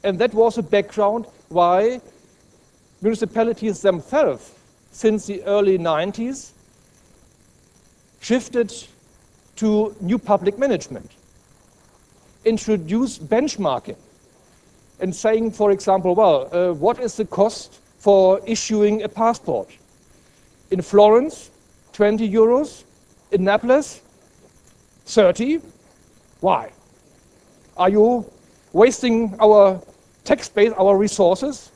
And that was a background why municipalities themselves, since the early 90s, shifted to new public management, introduced benchmarking, and saying, for example, well, what is the cost for issuing a passport? In Florence, 20 euros. In Naples, 30. Why? Are you wasting our tax base, our resources?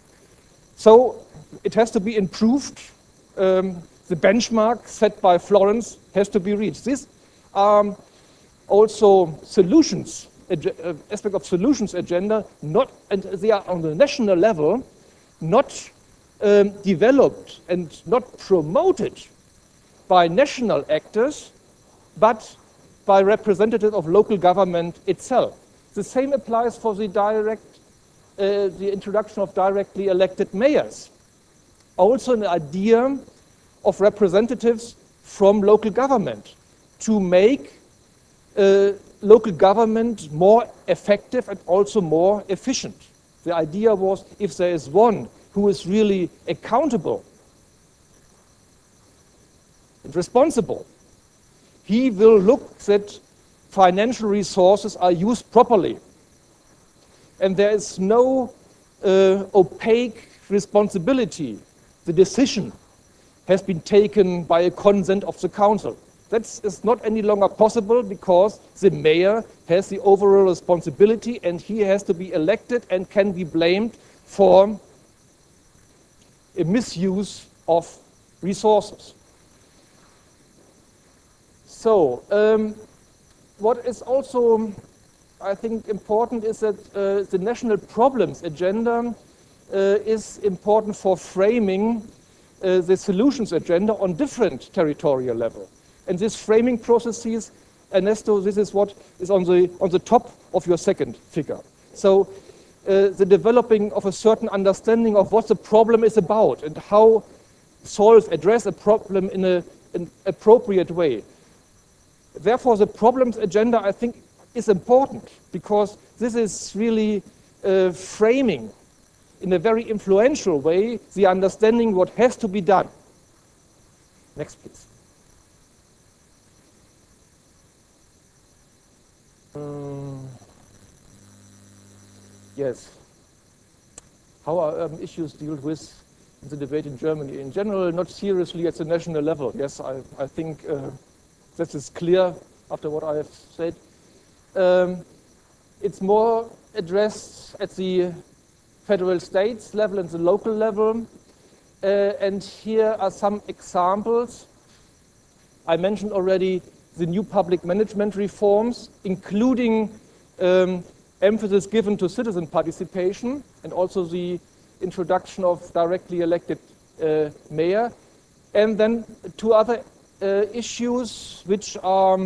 So it has to be improved. The benchmark set by Florence has to be reached. These are also solutions, aspect of solutions agenda, and they are on the national level, not developed and not promoted by national actors, but by representatives of local government itself. The same applies for the introduction of directly elected mayors. Also an idea of representatives from local government to make local government more effective and also more efficient. The idea was, if there is one who is really accountable and responsible, he will look that financial resources are used properly. And there is no opaque responsibility. The decision has been taken by a consent of the council. That is not any longer possible because the mayor has the overall responsibility and he has to be elected and can be blamed for a misuse of resources. So, what is also, I think, important is that the national problems agenda is important for framing the solutions agenda on different territorial level. And this framing processes, Ernesto, this is what is on the top of your second figure. So the developing of a certain understanding of what the problem is about and how address a problem in an appropriate way. Therefore, the problems agenda, I think, is important because this is really framing in a very influential way the understanding what has to be done. Next, please. Yes. How are issues dealt with in the debate in Germany? In general, not seriously at the national level. Yes, I think that is clear after what I have said. It's more addressed at the federal states level and the local level. And here are some examples. I mentioned already the new public management reforms, including emphasis given to citizen participation and also the introduction of directly elected mayor. And then two other issues which are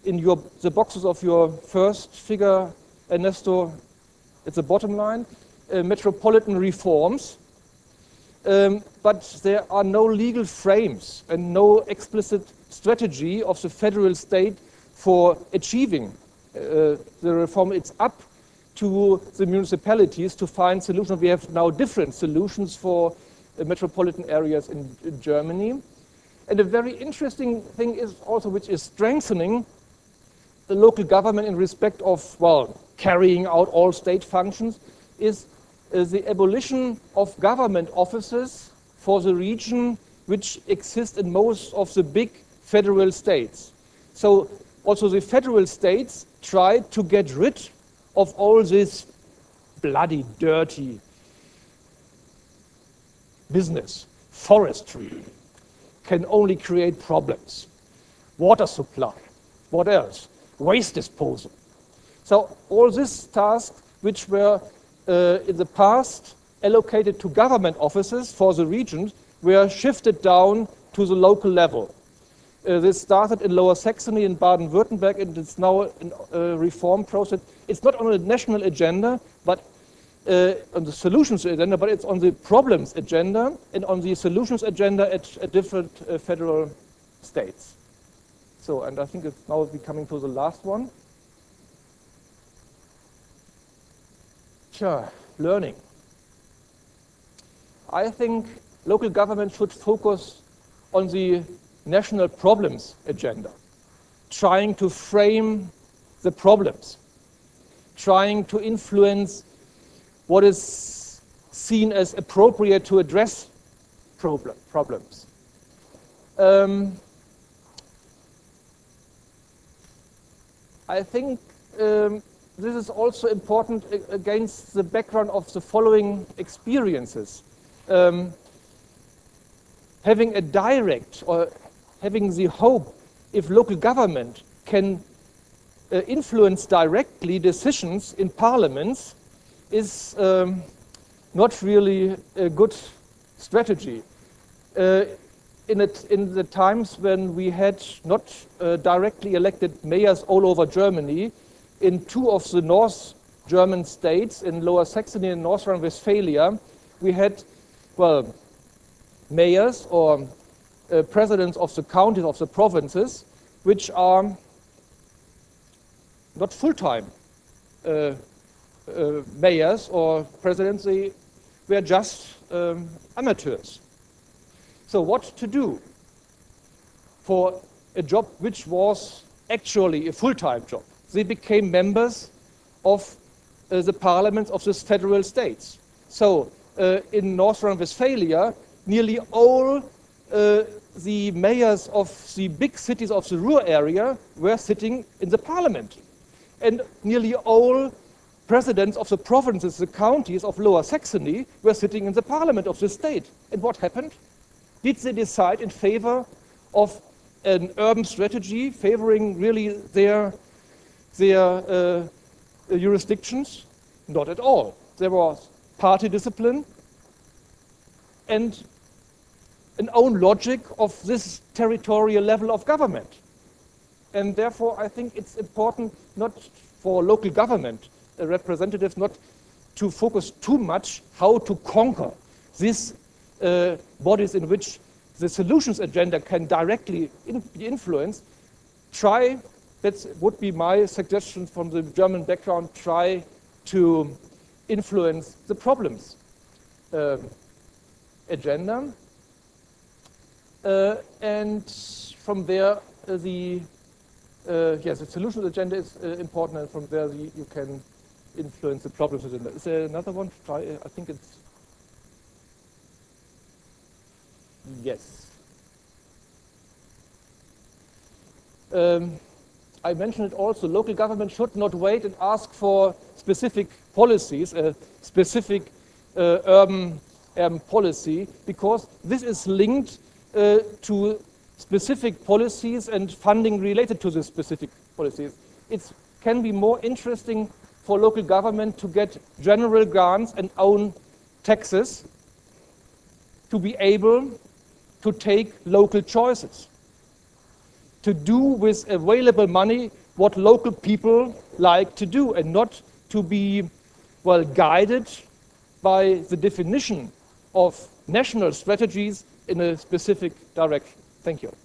in the boxes of your first figure, Ernesto, at the bottom line, metropolitan reforms. But there are no legal frames and no explicit strategy of the federal state for achieving the reform. It's up to the municipalities to find solutions. We have now different solutions for metropolitan areas in Germany. And a very interesting thing is also, which is strengthening the local government in respect of, well, carrying out all state functions, is the abolition of government offices for the region which exist in most of the big federal states. So also the federal states tried to get rid of all this bloody, dirty business. Forestry can only create problems. Water supply, what else? Waste disposal. So all these tasks which were in the past allocated to government offices for the regions were shifted down to the local level. This started in Lower Saxony in Baden-Württemberg, and it's now a reform process. It's not on a national agenda, but on the solutions agenda, but it's on the problems agenda and on the solutions agenda at different federal states. So, and I think it's now coming to the last one. Learning. I think local government should focus on the national problems agenda, trying to frame the problems, trying to influence what is seen as appropriate to address problems. I think this is also important against the background of the following experiences. Having a direct or having the hope if local government can influence directly decisions in parliaments is not really a good strategy. In the times when we had not directly elected mayors all over Germany, in two of the North German states, in Lower Saxony and North Rhine-Westphalia, we had, well, mayors or presidents of the counties, of the provinces, which are not full-time mayors or presidents, they were just amateurs. So what to do for a job which was actually a full-time job? They became members of the parliaments of the federal states. So in North Rhine-Westphalia, nearly all the mayors of the big cities of the Ruhr area were sitting in the parliament. And nearly all presidents of the provinces, the counties of Lower Saxony, were sitting in the parliament of the state. And what happened? Did they decide in favor of an urban strategy favoring really their jurisdictions? Not at all. There was party discipline and an own logic of this territorial level of government. And therefore, I think it's important not for local government representatives not to focus too much how to conquer these bodies in which the solutions agenda can directly be influenced. Try, that would be my suggestion from the German background, try to influence the problems agenda. And from there, the solutions agenda is important, and from there you can influence the problems agenda. Is there another one? Try, I think it's, yes. I mentioned it also, local government should not wait and ask for specific policies, a specific urban policy, because this is linked to specific policies and funding related to the specific policies. It can be more interesting for local government to get general grants and own taxes to be able to take local choices, to do with available money what local people like to do, and not to be, well, guided by the definition of national strategies in a specific direction. Thank you.